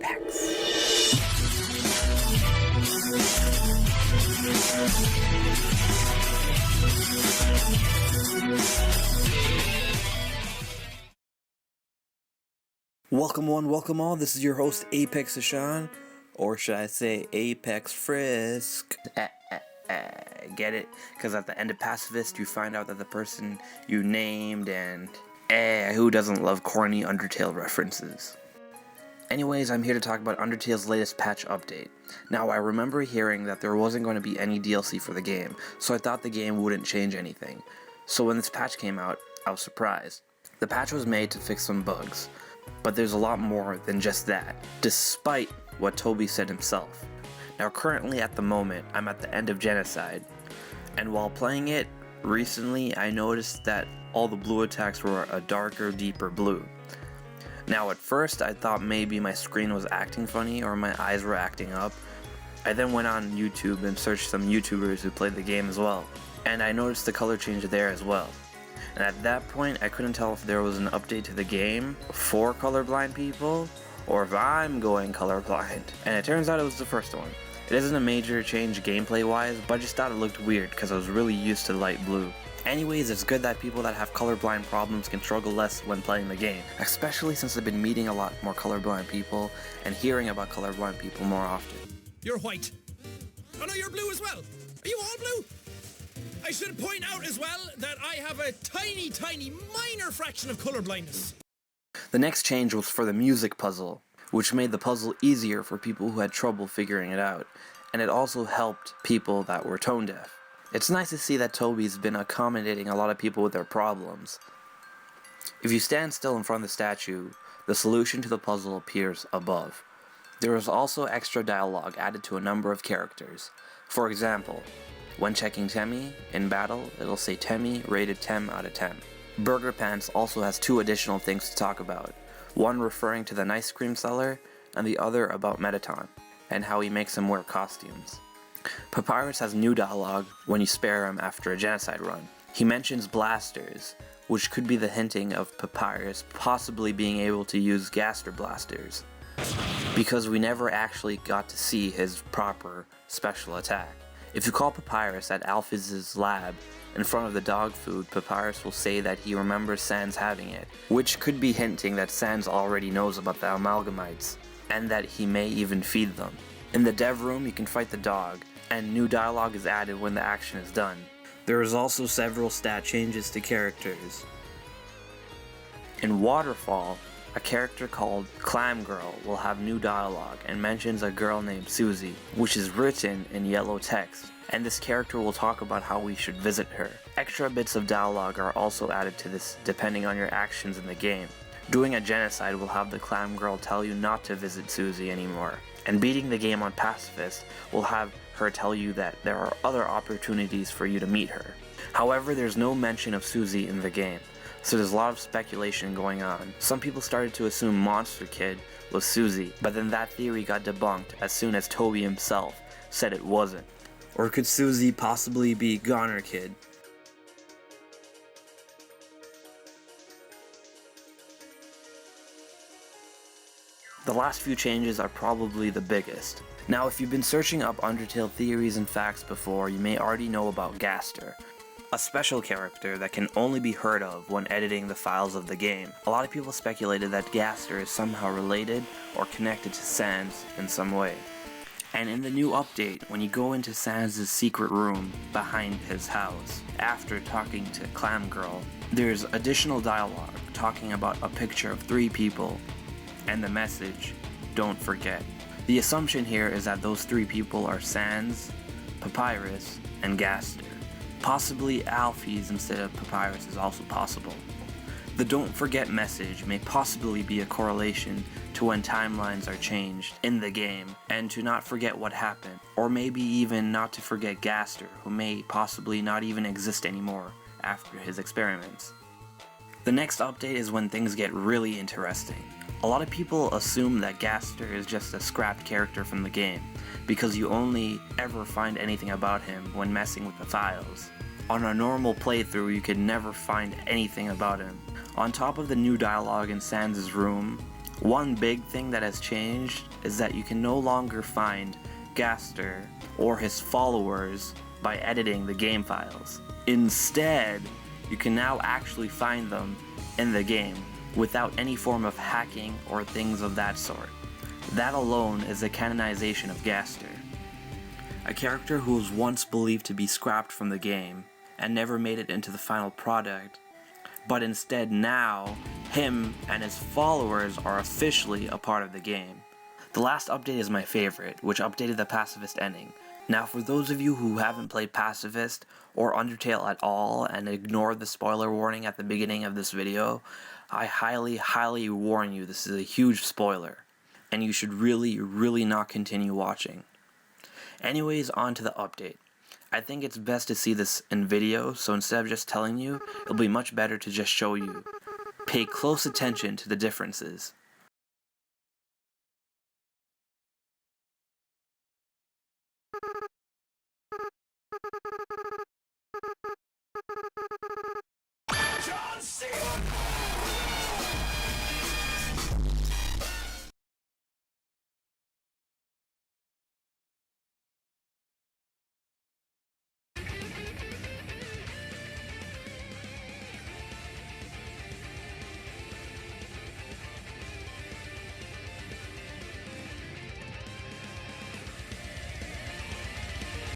Apex. Welcome one, welcome all. This is your host Apex Ashan, or should I say Apex Frisk? Get it? Because at the end of Pacifist, you find out that the person you named, and who doesn't love corny Undertale references? Anyways, I'm here to talk about Undertale's latest patch update. Now, I remember hearing that there wasn't going to be any DLC for the game, so I thought the game wouldn't change anything. So when this patch came out, I was surprised. The patch was made to fix some bugs, but there's a lot more than just that, despite what Toby said himself. Now currently at the moment, I'm at the end of Genocide, and while playing it recently, I noticed that all the blue attacks were a darker, deeper blue. Now at first, I thought maybe my screen was acting funny or my eyes were acting up. I then went on YouTube and searched some YouTubers who played the game as well, and I noticed the color change there as well. And at that point, I couldn't tell if there was an update to the game for colorblind people, or if I'm going colorblind. And it turns out it was the first one. It isn't a major change gameplay-wise, but I just thought it looked weird because I was really used to light blue. Anyways, it's good that people that have colorblind problems can struggle less when playing the game, especially since I've been meeting a lot more colorblind people and hearing about colorblind people more often. You're white. Oh no, you're blue as well. Are you all blue? I should point out as well that I have a tiny minor fraction of color blindness. The next change was for the music puzzle, which made the puzzle easier for people who had trouble figuring it out, and it also helped people that were tone deaf. It's nice to see that Toby's been accommodating a lot of people with their problems. If you stand still in front of the statue, the solution to the puzzle appears above. There is also extra dialogue added to a number of characters. For example, when checking Temmie in battle, it'll say Temmie rated 10 out of 10. Burger Pants also has two additional things to talk about, one referring to the ice cream seller, and the other about Mettaton, and how he makes him wear costumes. Papyrus has new dialogue when you spare him after a genocide run. He mentions blasters, which could be the hinting of Papyrus possibly being able to use Gaster blasters, because we never actually got to see his proper special attack. If you call Papyrus at Alphys' lab in front of the dog food, Papyrus will say that he remembers Sans having it, which could be hinting that Sans already knows about the Amalgamites, and that he may even feed them. In the dev room, you can fight the dog, and new dialogue is added when the action is done. There is also several stat changes to characters. In Waterfall, a character called Clam Girl will have new dialogue and mentions a girl named Susie, which is written in yellow text, and this character will talk about how we should visit her. Extra bits of dialogue are also added to this depending on your actions in the game. Doing a genocide will have the Clam Girl tell you not to visit Susie anymore, and beating the game on Pacifist will have her tell you that there are other opportunities for you to meet her. However, there's no mention of Susie in the game, so there's a lot of speculation going on. Some people started to assume Monster Kid was Susie, but then that theory got debunked as soon as Toby himself said it wasn't. Or could Susie possibly be Goner Kid? The last few changes are probably the biggest. Now, if you've been searching up Undertale theories and facts before, you may already know about Gaster, a special character that can only be heard of when editing the files of the game. A lot of people speculated that Gaster is somehow related or connected to Sans in some way. And in the new update, when you go into Sans' secret room behind his house, after talking to Clam Girl, there's additional dialogue talking about a picture of 3 people and the message, "Don't forget." The assumption here is that those 3 people are Sans, Papyrus, and Gaster. Possibly Alphys instead of Papyrus is also possible. The "don't forget" message may possibly be a correlation to when timelines are changed in the game, and to not forget what happened, or maybe even not to forget Gaster, who may possibly not even exist anymore after his experiments. The next update is when things get really interesting. A lot of people assume that Gaster is just a scrapped character from the game, because you only ever find anything about him when messing with the files. On a normal playthrough, you could never find anything about him. On top of the new dialogue in Sans' room, One big thing that has changed is that you can no longer find Gaster or his followers by editing the game files. Instead, you can now actually find them in the game without any form of hacking or things of that sort. That alone is a canonization of Gaster, a character who was once believed to be scrapped from the game and never made it into the final product, but instead now, him and his followers are officially a part of the game. The last update is my favorite, which updated the Pacifist ending. Now for those of you who haven't played Pacifist or Undertale at all and ignored the spoiler warning at the beginning of this video, I highly warn you this is a huge spoiler, and you should really not continue watching. Anyways, on to the update. I think it's best to see this in video, so instead of just telling you, it'll be much better to just show you. Pay close attention to the differences.